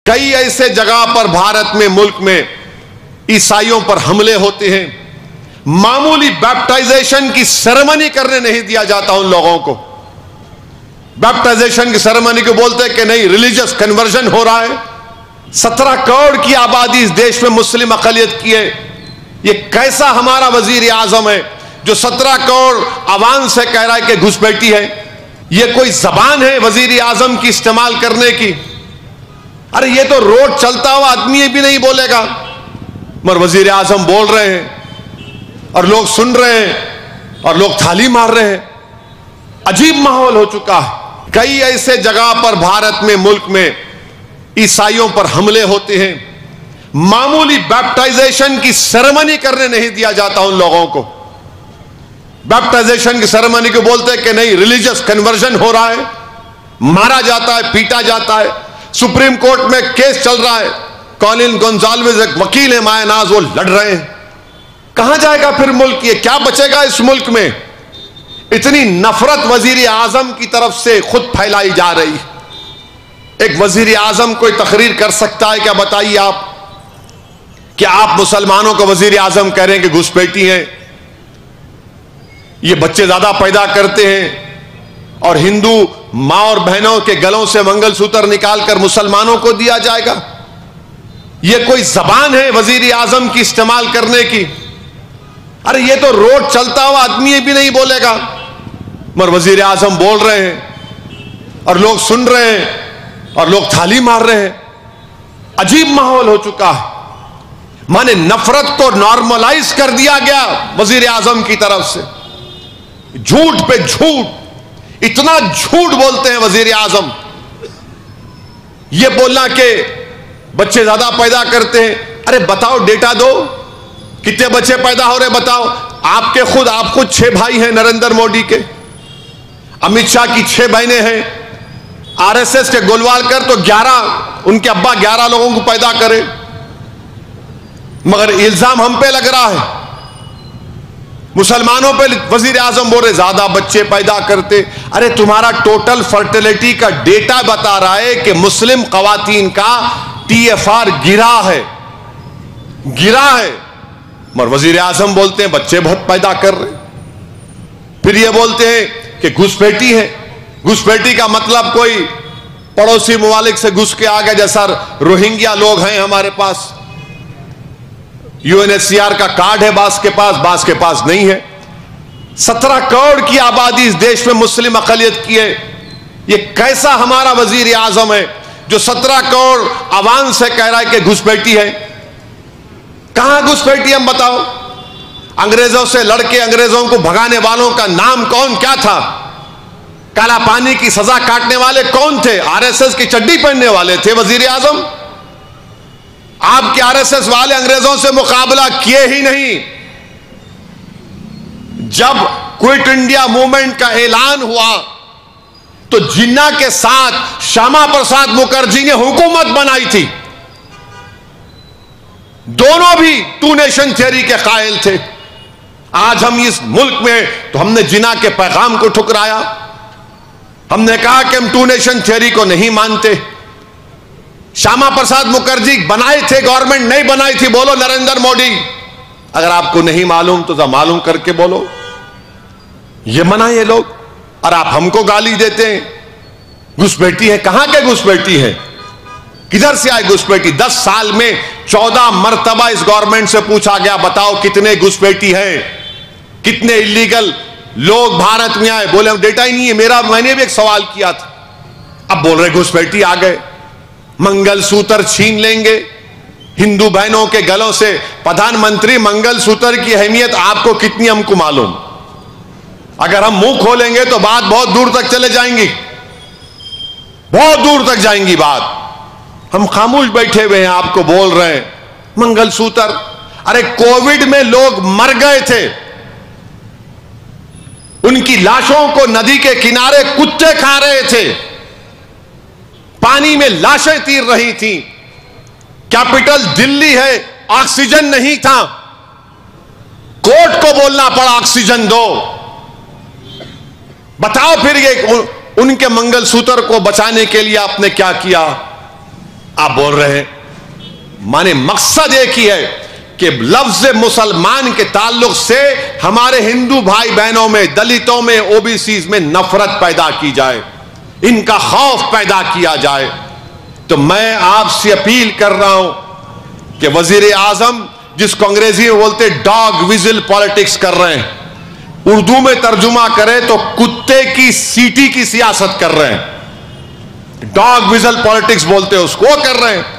कई ऐसे जगह पर भारत में, मुल्क में ईसाइयों पर हमले होते हैं। मामूली बैप्टाइजेशन की सेरेमनी करने नहीं दिया जाता उन लोगों को। बैप्टाइजेशन की सेरेमनी को बोलते हैं कि नहीं, रिलीजियस कन्वर्जन हो रहा है। 17 करोड़ की आबादी इस देश में मुस्लिम अक़लियत की है। ये कैसा हमारा वजीर आजम है जो 17 करोड़ आवाम से कह रहा है कि घुसपैठी है? ये कोई जबान है वजीर आजम की इस्तेमाल करने की? अरे ये तो रोड चलता हुआ आदमी भी नहीं बोलेगा, मगर वजीर आजम बोल रहे हैं और लोग सुन रहे हैं और लोग थाली मार रहे हैं। अजीब माहौल हो चुका है। कई ऐसे जगह पर भारत में, मुल्क में ईसाइयों पर हमले होते हैं। मामूली बैप्टाइजेशन की सेरेमनी करने नहीं दिया जाता उन लोगों को। बैप्टाइजेशन की सेरेमनी को बोलते हैं कि नहीं, रिलीजियस कन्वर्जन हो रहा है, मारा जाता है, पीटा जाता है। सुप्रीम कोर्ट में केस चल रहा है, कॉलिन गोंजाल्विस एक वकील है मायनाज, वो लड़ रहे हैं। कहां जाएगा फिर मुल्क? ये क्या बचेगा इस मुल्क में? इतनी नफरत वजीर आजम की तरफ से खुद फैलाई जा रही है। एक वजीर आजम कोई तकरीर कर सकता है क्या? बताइए आप। क्या आप मुसलमानों को वजीर आजम कह रहे हैं कि घुसपैठी हैं, ये बच्चे ज्यादा पैदा करते हैं, और हिंदू मां और बहनों के गलों से मंगलसूत्र निकालकर मुसलमानों को दिया जाएगा? ये कोई जबान है वजीर आजम की इस्तेमाल करने की? अरे ये तो रोड चलता हुआ आदमी भी नहीं बोलेगा, मगर वजीर आजम बोल रहे हैं और लोग सुन रहे हैं और लोग थाली मार रहे हैं। अजीब माहौल हो चुका है। माने नफरत को नॉर्मलाइज कर दिया गया वजीर आजम की तरफ से। झूठ पे झूठ, इतना झूठ बोलते हैं वजीर आजम। ये बोलना कि बच्चे ज्यादा पैदा करते हैं, अरे बताओ, डेटा दो, कितने बच्चे पैदा हो रहे बताओ। आप खुद 6 भाई हैं नरेंद्र मोदी के, अमित शाह की 6 बहनें हैं, आरएसएस के गोलवालकर तो 11, उनके अब्बा 11 लोगों को पैदा करे, मगर इल्जाम हम पे लग रहा है, मुसलमानों पे वजीर आजम बोल रहे ज्यादा बच्चे पैदा करते। अरे तुम्हारा टोटल फर्टिलिटी का डेटा बता रहा है कि मुस्लिम खवातीन का TFR गिरा है, मगर वजीर आजम बोलते हैं बच्चे बहुत पैदा कर रहे। फिर ये बोलते हैं कि घुसपैठी है। घुसपैठी का मतलब कोई पड़ोसी ममालिक से घुस के आ गया, जैसा रोहिंग्या लोग हैं हमारे पास। UNHCR का कार्ड है बास के पास नहीं है। 17 करोड़ की आबादी इस देश में मुस्लिम अक़लियत की है। ये कैसा हमारा वजीर आजम है जो 17 करोड़ आवाम से कह रहा है कि घुसपैठी है? कहां घुसपैठी? हम बताओ। अंग्रेजों से लड़के अंग्रेजों को भगाने वालों का नाम क्या था? काला पानी की सजा काटने वाले कौन थे? RSS की चड्डी पहनने वाले थे वजीर आजम। आपके RSS वाले अंग्रेजों से मुकाबला किए ही नहीं। जब क्विट इंडिया मूवमेंट का ऐलान हुआ तो जिन्ना के साथ श्यामा प्रसाद मुखर्जी ने हुकूमत बनाई थी। दोनों भी 2 नेशन थियरी के कायल थे। आज हम इस मुल्क में तो हमने जिन्ना के पैगाम को ठुकराया। हमने कहा कि हम 2 नेशन थियरी को नहीं मानते। श्यामा प्रसाद मुखर्जी बनाए थे, गवर्नमेंट नहीं बनाई थी। बोलो नरेंद्र मोदी, अगर आपको नहीं मालूम तो मालूम करके बोलो। ये मना ये लोग, और आप हमको गाली देते हैं। घुसपैठी है, कहां के घुसपैठी है? किधर से आए घुसपैठी? 10 साल में 14 मरतबा इस गवर्नमेंट से पूछा गया, बताओ कितने घुसपैठी है, कितने इलीगल लोग भारत में आए? बोले डेटा ही नहीं है। मैंने भी एक सवाल किया था, अब बोल रहे घुसपैठी आ गए। मंगलसूत्र छीन लेंगे हिंदू बहनों के गलों से। प्रधानमंत्री, मंगलसूत्र की अहमियत आपको कितनी, हमको मालूम। अगर हम मुंह खोलेंगे तो बात बहुत दूर तक चले जाएंगी, बहुत दूर तक जाएंगी बात। हम खामोश बैठे हुए हैं, आपको बोल रहे हैं मंगलसूत्र। अरे कोविड में लोग मर गए थे, उनकी लाशों को नदी के किनारे कुत्ते खा रहे थे, पानी में लाशें तीर रही थी। कैपिटल दिल्ली है, ऑक्सीजन नहीं था, कोर्ट को बोलना पड़ा ऑक्सीजन दो। बताओ फिर ये उनके मंगलसूत्र को बचाने के लिए आपने क्या किया? आप बोल रहे हैं। माने मकसद एक ही है कि लफ्ज मुसलमान के ताल्लुक से हमारे हिंदू भाई बहनों में, दलितों में, ओबीसीज में नफरत पैदा की जाए, इनका खौफ पैदा किया जाए। तो मैं आपसे अपील कर रहा हूं कि वजीर आजम, जिसको अंग्रेजी में बोलते डॉग विजिल पॉलिटिक्स कर रहे हैं, उर्दू में तर्जुमा करें तो कुत्ते की सीटी की सियासत कर रहे हैं। डॉग विजिल पॉलिटिक्स बोलते हैं उसको, वो कर रहे हैं।